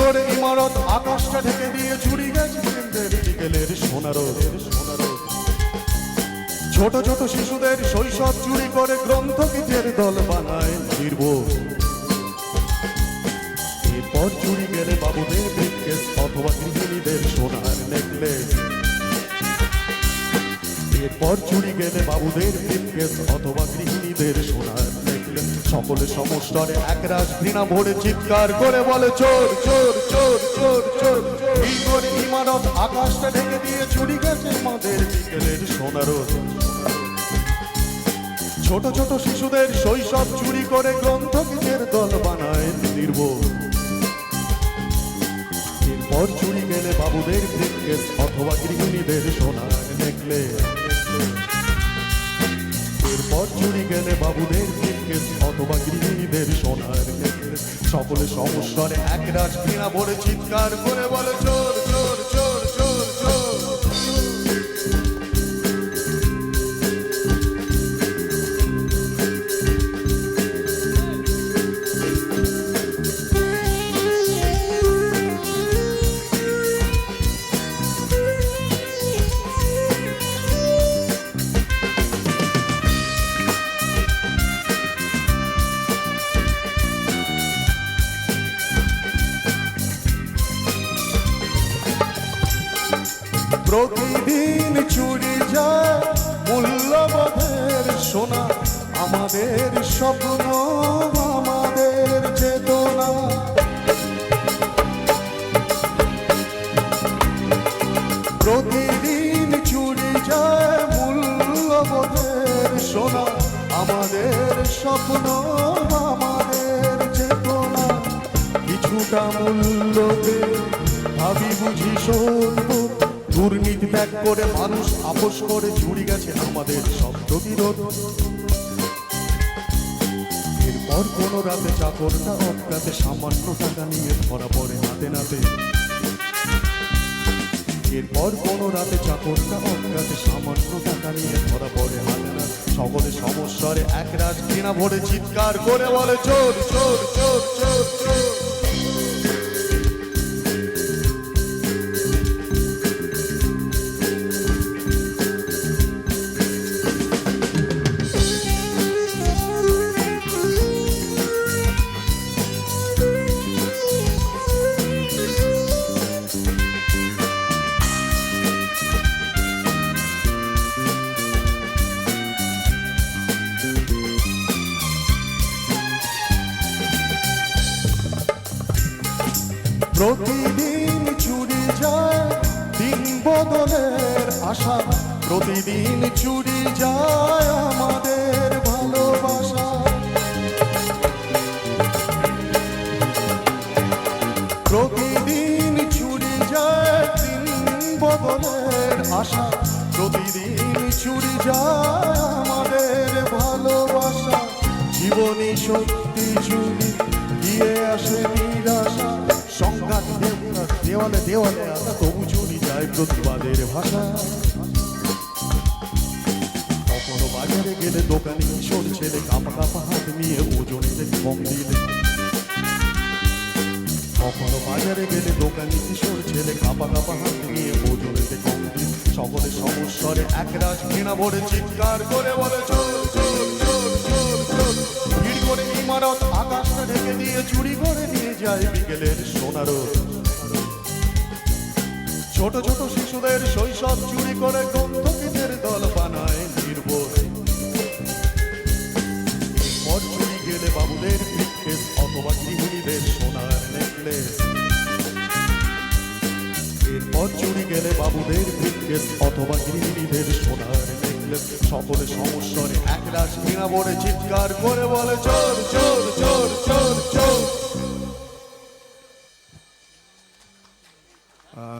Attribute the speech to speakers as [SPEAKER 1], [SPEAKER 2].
[SPEAKER 1] করে ইমারত আকাশটা ঢেকে দিয়ে চুরি গেছে বিকেলের সোনার ছোট ছোট শিশুদের শৈশব চুরি করে গ্রন্থকিটের দল বানায় নির্বোধ। এরপর চুরি গেলে বাবুদের ব্রিফকেস অথবা গৃহিণীদের সোনার নেকলেস। এরপর চুরি গেলে বাবুদের ব্রিফকেস অথবা গৃহিণীদের সোনার নেকলেস। সকলে সমস্তরে একরাশ ঘৃণা ভরে চিৎকার করে বলে চোর চোর চোর চোর চোর। এই করে ইমারত আকাশটা ঢেকে দিয়ে চুরি গেছে আমাদের বিকেলের সোনার। ছোট ছোট শিশুদের শৈশব চুরি করে গ্রন্থকিটের দল বানায় নির্বোধ। এরপর চুরি গেলে বাবুদের ব্রিফকেস অথবা গৃহিণীদের সোনার নেকলেস। এরপর চুরি গেলে বাবুদের ব্রিফকেস অথবা গৃহিণীদের সোনার নেকলেস। সকলে সমস্যারে একরাশ ঘৃণা ভরে চিৎকার করে বলে চোর চোর চোর চোর চোর। প্রতিদিন চুরি যায় মূল্যবোধের সোনা, আমাদের স্বপ্ন আমাদের চেতনা। প্রতিদিন চুরি যায় মূল্যবোধের সোনা, আমাদের স্বপ্ন আমাদের চেতনা। কিছুটা মূল্যকে ভাবি বুঝি সত্য, দুর্নীতি ত্যাগ করে মানুষ আপোষ করে চুরি গেছে আমাদের সব প্রতিরোধ। এরপর কোন রাতে চাকরটা অজ্ঞাতে সামান্য টাকা নিয়ে ধরা পড়ে হাতে নাতে। এরপর কোন রাতে চাকরটা অজ্ঞাতে সামান্য টাকা নিয়ে ধরা পড়ে হাতে নাতে। সকলে সমস্যারে একরাশ ঘৃণা ভরে চিৎকার করে বলে চোর চোর চোর চোর চোর। প্রতিদিন চুরি যায় দিন বদলের আশা, প্রতিদিন চুরি যায় আমাদের ভালোবাসা। প্রতিদিন চুরি যায় দিন বদলের আশা, প্রতিদিন চুরি যায় আমাদের ভালোবাসা। জীবনী সত্যি চুরি দিয়ে আসে নিরাশা, সংঘাত দেওয়ালে দেওয়ালে আতা তবু চুরি যায় প্রতিবাদের ভাষা। কখনো বাজারে গেলে দোকানে কিশোর ছেলে কাপা কাপা হাত নিয়ে ওজনে কম দিলে। কখনো বাজারে গেলে দোকানে কিশোর ছেলে কাপা কাপা হাত নিয়ে ওজনে কম দিলে। সকলে সমস্যারে একরাশ ঘৃণা ভরে চিৎকার করে বলে চোর চোর চোর চোর চোর। ভিড় করে ইমারত আকাশটা ঢেকে দিয়ে চুরি করে নিয়ে যায় বিকেলের সোনার। ছোট ছোট শিশুদের শৈশব চুরি করে গ্রন্থকিটের দল বানায় নির্বোধ। এরপর চুরি গেলে বাবুদের ব্রিফকেস অথবা গৃহিণীদের সোনার নেকলেস। এরপর চুরি গেলে বাবুদের ব্রিফকেস অথবা গৃহিণীদের সোনার নেকলেস। সকলে সমস্যারে একরাশ ঘৃণা ভরে চিৎকার করে বলে চোর চোর চোর চোর চোর।